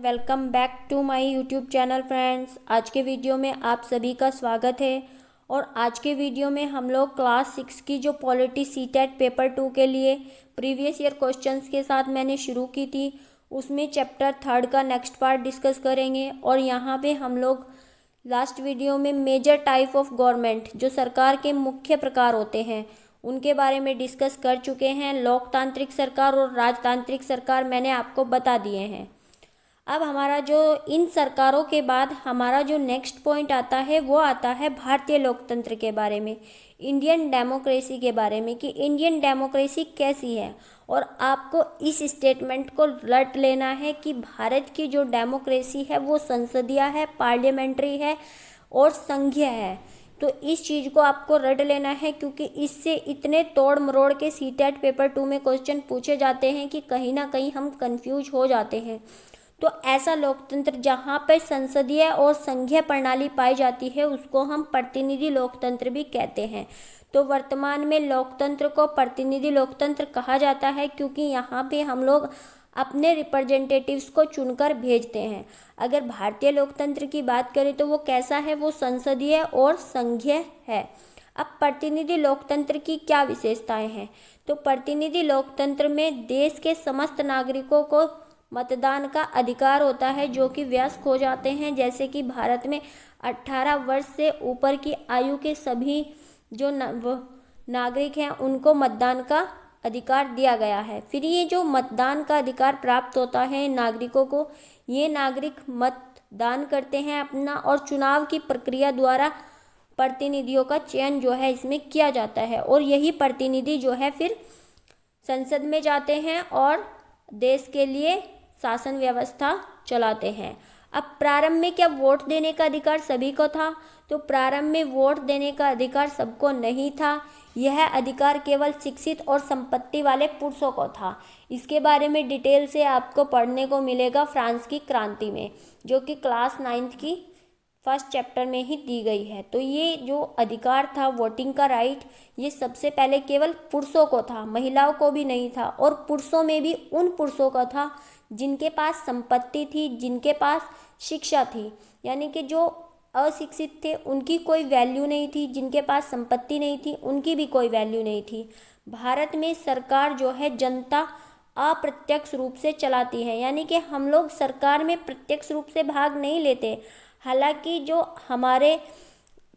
Welcome back to my YouTube channel friends. आज के video में आप सभी का स्वागत है। और आज के वीडियो में हम लोग क्लास 6 की जो पॉलिटी सीटेट पेपर 2 के लिए प्रीवियस ईयर क्वेश्चंस के साथ मैंने शुरू की थी, उसमें चैप्टर 3 का नेक्स्ट पार्ट डिस्कस करेंगे। और यहाँ पे हम लोग लास्ट वीडियो में मेजर टाइप ऑफ गवर्नमेंट, जो सरकार के मुख्य प्रकार होते हैं, उनके बारे में डिस्कस कर चुके हैं। लोकतांत्रिक सरकार और राजतांत्रिक सरकार मैंने आपको बता दिए हैं। अब हमारा जो इन सरकारों के बाद हमारा जो नेक्स्ट पॉइंट आता है वो आता है भारतीय लोकतंत्र के बारे में, इंडियन डेमोक्रेसी के बारे में, कि इंडियन डेमोक्रेसी कैसी है। और आपको इस स्टेटमेंट को रट लेना है कि भारत की जो डेमोक्रेसी है वो संसदीय है, पार्लियामेंट्री है और संघीय है। तो इस चीज़ को आपको रट लेना है, क्योंकि इससे इतने तोड़ मरोड़ के सीटेट पेपर 2 में क्वेश्चन पूछे जाते हैं कि कहीं ना कहीं हम कंफ्यूज हो जाते हैं। तो ऐसा लोकतंत्र जहाँ पर संसदीय और संघीय प्रणाली पाई जाती है उसको हम प्रतिनिधि लोकतंत्र भी कहते हैं। तो वर्तमान में लोकतंत्र को प्रतिनिधि लोकतंत्र कहा जाता है, क्योंकि यहाँ पे हम लोग अपने रिप्रेजेंटेटिव्स को चुनकर भेजते हैं। अगर भारतीय लोकतंत्र की बात करें तो वो कैसा है, वो संसदीय और संघीय है। अब प्रतिनिधि लोकतंत्र की क्या विशेषताएं हैं? तो प्रतिनिधि लोकतंत्र में देश के समस्त नागरिकों को मतदान का अधिकार होता है, जो कि वयस्क हो जाते हैं। जैसे कि भारत में 18 वर्ष से ऊपर की आयु के सभी जो नागरिक हैं उनको मतदान का अधिकार दिया गया है। फिर ये जो मतदान का अधिकार प्राप्त होता है नागरिकों को, ये नागरिक मतदान करते हैं अपना, और चुनाव की प्रक्रिया द्वारा प्रतिनिधियों का चयन जो है इसमें किया जाता है। और यही प्रतिनिधि जो है फिर संसद में जाते हैं और देश के लिए शासन व्यवस्था चलाते हैं। अब प्रारंभ में क्या वोट देने का अधिकार सभी को था? तो प्रारंभ में वोट देने का अधिकार सबको नहीं था। यह अधिकार केवल शिक्षित और संपत्ति वाले पुरुषों को था। इसके बारे में डिटेल से आपको पढ़ने को मिलेगा फ्रांस की क्रांति में, जो कि क्लास 9 की फर्स्ट चैप्टर में ही दी गई है। तो ये जो अधिकार था वोटिंग का राइट, ये सबसे पहले केवल पुरुषों को था, महिलाओं को भी नहीं था। और पुरुषों में भी उन पुरुषों का था जिनके पास संपत्ति थी, जिनके पास शिक्षा थी। यानी कि जो अशिक्षित थे उनकी कोई वैल्यू नहीं थी, जिनके पास संपत्ति नहीं थी उनकी भी कोई वैल्यू नहीं थी। भारत में सरकार जो है जनता अप्रत्यक्ष रूप से चलाती है, यानी कि हम लोग सरकार में प्रत्यक्ष रूप से भाग नहीं लेते। हालांकि जो हमारे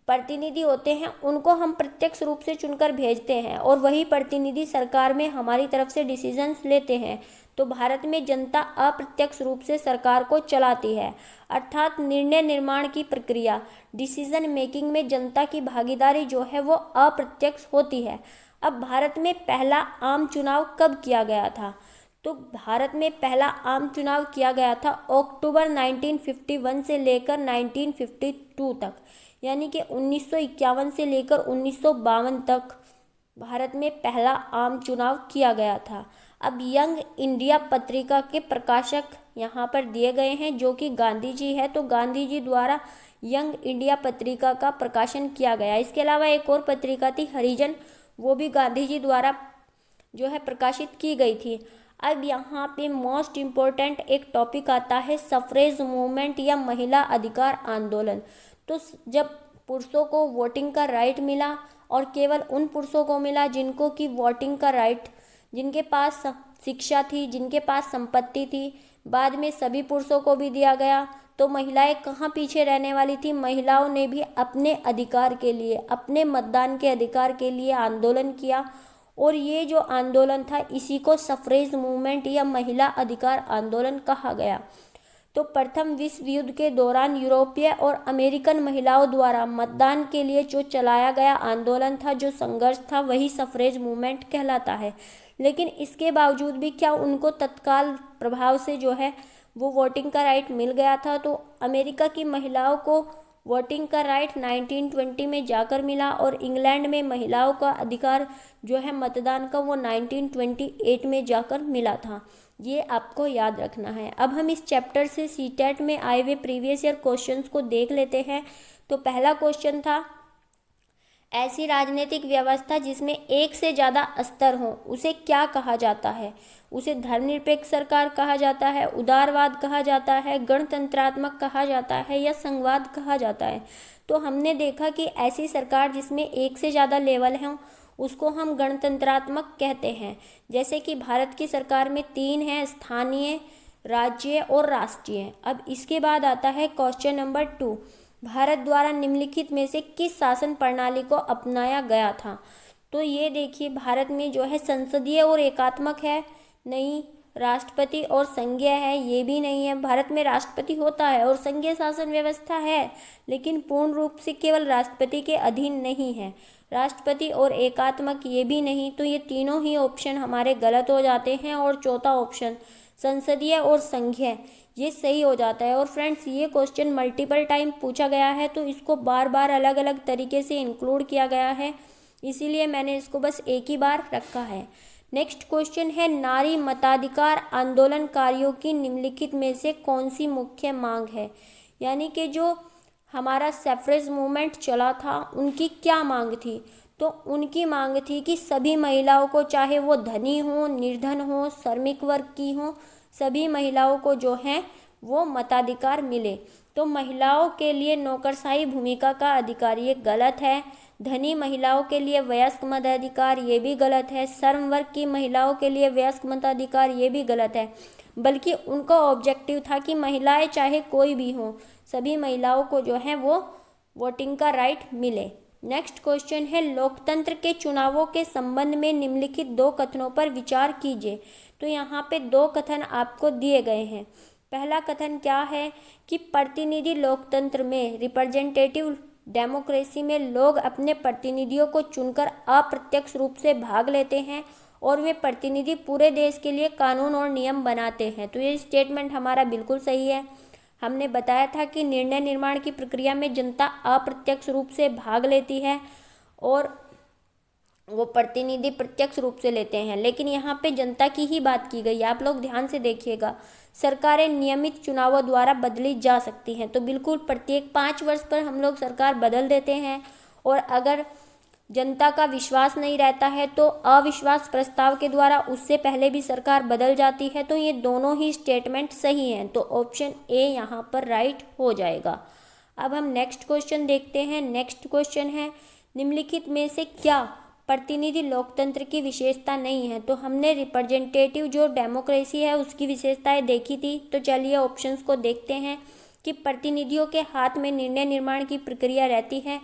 प्रतिनिधि होते हैं उनको हम प्रत्यक्ष रूप से चुनकर भेजते हैं, और वही प्रतिनिधि सरकार में हमारी तरफ से डिसीजंस लेते हैं। तो भारत में जनता अप्रत्यक्ष रूप से सरकार को चलाती है, अर्थात निर्णय निर्माण की प्रक्रिया, डिसीजन मेकिंग में जनता की भागीदारी जो है वो अप्रत्यक्ष होती है। अब भारत में पहला आम चुनाव कब किया गया था? तो भारत में पहला आम चुनाव किया गया था अक्टूबर 1951 से लेकर 1952 तक, यानी कि 1951 से लेकर 1952 तक भारत में पहला आम चुनाव किया गया था। अब यंग इंडिया पत्रिका के प्रकाशक यहाँ पर दिए गए हैं, जो कि गांधी जी है। तो गांधी जी द्वारा यंग इंडिया पत्रिका का प्रकाशन किया गया। इसके अलावा एक और पत्रिका थी हरिजन, वो भी गांधी जी द्वारा जो है प्रकाशित की गई थी। अब यहाँ पे मोस्ट इम्पोर्टेंट एक टॉपिक आता है सफरेज मूवमेंट या महिला अधिकार आंदोलन। तो जब पुरुषों को वोटिंग का राइट मिला, और केवल उन पुरुषों को मिला जिनको कि वोटिंग का राइट, जिनके पास शिक्षा थी, जिनके पास संपत्ति थी, बाद में सभी पुरुषों को भी दिया गया। तो महिलाएं कहाँ पीछे रहने वाली थी? महिलाओं ने भी अपने अधिकार के लिए, अपने मतदान के अधिकार के लिए आंदोलन किया। और ये जो आंदोलन था इसी को सफरेज मूवमेंट या महिला अधिकार आंदोलन कहा गया। तो प्रथम विश्व युद्ध के दौरान यूरोपीय और अमेरिकन महिलाओं द्वारा मतदान के लिए जो चलाया गया आंदोलन था, जो संघर्ष था, वही सफरेज मूवमेंट कहलाता है। लेकिन इसके बावजूद भी क्या उनको तत्काल प्रभाव से जो है वो वोटिंग का राइट मिल गया था? तो अमेरिका की महिलाओं को वोटिंग का राइट 1920 में जाकर मिला, और इंग्लैंड में महिलाओं का अधिकार जो है मतदान का, वो 1928 में जाकर मिला था। ये आपको याद रखना है। अब हम इस चैप्टर से सीटेट में आए हुए प्रीवियस ईयर क्वेश्चंस को देख लेते हैं। तो पहला क्वेश्चन था, ऐसी राजनीतिक व्यवस्था जिसमें एक से ज़्यादा स्तर हो उसे क्या कहा जाता है? उसे धर्मनिरपेक्ष सरकार कहा जाता है, उदारवाद कहा जाता है, गणतंत्रात्मक कहा जाता है या संघवाद कहा जाता है? तो हमने देखा कि ऐसी सरकार जिसमें एक से ज़्यादा लेवल हों उसको हम गणतंत्रात्मक कहते हैं। जैसे कि भारत की सरकार में 3 हैं, स्थानीय, राज्य और राष्ट्रीय। अब इसके बाद आता है क्वेश्चन नंबर 2, भारत द्वारा निम्नलिखित में से किस शासन प्रणाली को अपनाया गया था? तो ये देखिए, भारत में जो है संसदीय और एकात्मक है, नहीं। राष्ट्रपति और संघीय है, ये भी नहीं है। भारत में राष्ट्रपति होता है और संघीय शासन व्यवस्था है, लेकिन पूर्ण रूप से केवल राष्ट्रपति के अधीन नहीं है। राष्ट्रपति और एकात्मक, ये भी नहीं। तो ये तीनों ही ऑप्शन हमारे गलत हो जाते हैं और चौथा ऑप्शन संसदीय और संघीय, ये सही हो जाता है। और फ्रेंड्स, ये क्वेश्चन मल्टीपल टाइम पूछा गया है, तो इसको बार बार अलग अलग तरीके से इंक्लूड किया गया है, इसीलिए मैंने इसको बस एक ही बार रखा है। नेक्स्ट क्वेश्चन है, नारी मताधिकार आंदोलनकारियों की निम्नलिखित में से कौन सी मुख्य मांग है? यानी कि जो हमारा सैफ्रेज मूवमेंट चला था, उनकी क्या मांग थी? तो उनकी मांग थी कि सभी महिलाओं को, चाहे वो धनी हो, निर्धन हो, श्रमिक वर्ग की हो, सभी महिलाओं को जो है वो मताधिकार मिले। तो महिलाओं के लिए नौकरशाही भूमिका का अधिकार, ये गलत है। धनी महिलाओं के लिए वयस्क मताधिकार, ये भी गलत है। श्रम वर्ग की महिलाओं के लिए वयस्क मताधिकार, ये भी गलत है। बल्कि उनका ऑब्जेक्टिव था कि महिलाएं चाहे कोई भी हो, सभी महिलाओं को जो है वो वोटिंग का राइट मिले। नेक्स्ट क्वेश्चन है, लोकतंत्र के चुनावों के संबंध में निम्नलिखित 2 कथनों पर विचार कीजिए। तो यहाँ पे 2 कथन आपको दिए गए हैं। पहला कथन क्या है कि प्रतिनिधि लोकतंत्र में, रिप्रेजेंटेटिव डेमोक्रेसी में, लोग अपने प्रतिनिधियों को चुनकर अप्रत्यक्ष रूप से भाग लेते हैं और वे प्रतिनिधि पूरे देश के लिए कानून और नियम बनाते हैं। तो ये स्टेटमेंट हमारा बिल्कुल सही है। हमने बताया था कि निर्णय निर्माण की प्रक्रिया में जनता अप्रत्यक्ष रूप से भाग लेती है और वो प्रतिनिधि प्रत्यक्ष रूप से लेते हैं, लेकिन यहाँ पे जनता की ही बात की गई है। आप लोग ध्यान से देखिएगा, सरकारें नियमित चुनावों द्वारा बदली जा सकती हैं। तो बिल्कुल प्रत्येक 5 वर्ष पर हम लोग सरकार बदल देते हैं, और अगर जनता का विश्वास नहीं रहता है तो अविश्वास प्रस्ताव के द्वारा उससे पहले भी सरकार बदल जाती है। तो ये दोनों ही स्टेटमेंट सही हैं, तो ऑप्शन ए यहाँ पर राइट हो जाएगा। अब हम नेक्स्ट क्वेश्चन देखते हैं। नेक्स्ट क्वेश्चन है, निम्नलिखित में से क्या प्रतिनिधि लोकतंत्र की विशेषता नहीं है? तो हमने रिप्रेजेंटेटिव जो डेमोक्रेसी है उसकी विशेषताएं देखी थी। तो चलिए ऑप्शंस को देखते हैं कि प्रतिनिधियों के हाथ में निर्णय निर्माण की प्रक्रिया रहती है।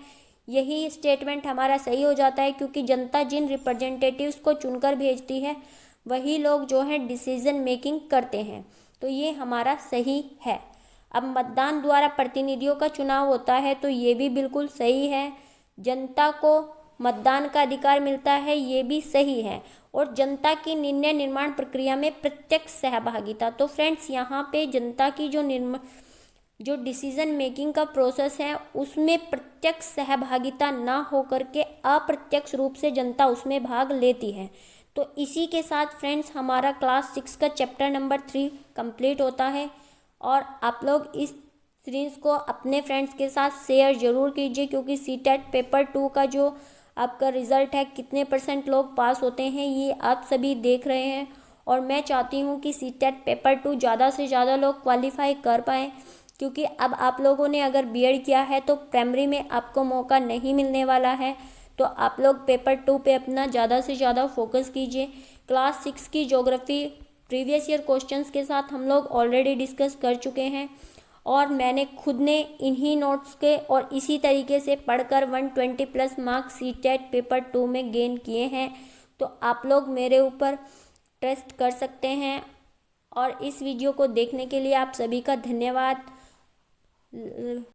यही स्टेटमेंट हमारा सही हो जाता है, क्योंकि जनता जिन रिप्रेजेंटेटिव्स को चुनकर भेजती है वही लोग जो है डिसीजन मेकिंग करते हैं। तो ये हमारा सही है। अब मतदान द्वारा प्रतिनिधियों का चुनाव होता है, तो ये भी बिल्कुल सही है। जनता को मतदान का अधिकार मिलता है, ये भी सही है। और जनता की निर्णय निर्माण प्रक्रिया में प्रत्यक्ष सहभागिता, तो फ्रेंड्स यहाँ पे जनता की जो डिसीजन मेकिंग का प्रोसेस है उसमें प्रत्यक्ष सहभागिता ना होकर के अप्रत्यक्ष रूप से जनता उसमें भाग लेती है। तो इसी के साथ फ्रेंड्स हमारा क्लास 6 का चैप्टर नंबर 3 कंप्लीट होता है। और आप लोग इस सीरीज़ को अपने फ्रेंड्स के साथ शेयर ज़रूर कीजिए, क्योंकि सीटेट पेपर 2 का जो आपका रिज़ल्ट है, कितने % लोग पास होते हैं, ये आप सभी देख रहे हैं। और मैं चाहती हूँ कि सीटेट पेपर 2 ज़्यादा से ज़्यादा लोग क्वालिफाई कर पाएँ, क्योंकि अब आप लोगों ने अगर बीएड किया है तो प्राइमरी में आपको मौका नहीं मिलने वाला है। तो आप लोग पेपर 2 पे अपना ज़्यादा से ज़्यादा फोकस कीजिए। क्लास 6 की ज्योग्राफी प्रीवियस ईयर क्वेश्चंस के साथ हम लोग ऑलरेडी डिस्कस कर चुके हैं, और मैंने खुद ने इन्हीं नोट्स के और इसी तरीके से पढ़कर 120+ मार्क्स सीटेट पेपर 2 में गेन किए हैं। तो आप लोग मेरे ऊपर ट्रस्ट कर सकते हैं। और इस वीडियो को देखने के लिए आप सभी का धन्यवाद।